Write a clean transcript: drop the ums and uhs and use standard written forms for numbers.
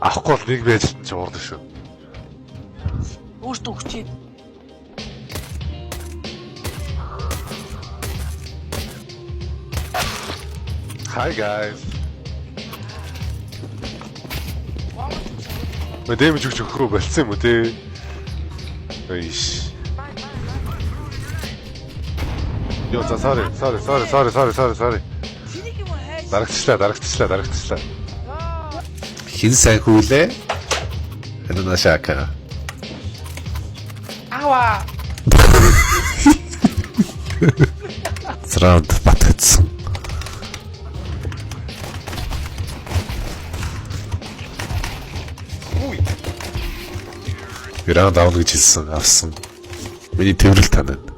Авахгүй бол нэг байж ч уурна шүү. Өөртөө хүчээд. Hi guys. Мэдээж өгч өгөх рүү болцсон юм уу те? Эйш. Йоо за sorry. Чиний юм хайш. Дарагчлаа. Хин сайн хүлээ. Энэ шака. Ава. Зраунд батгацсан. Гэраа даун гэж хэлсэн авсан. Миний төврөл танаа.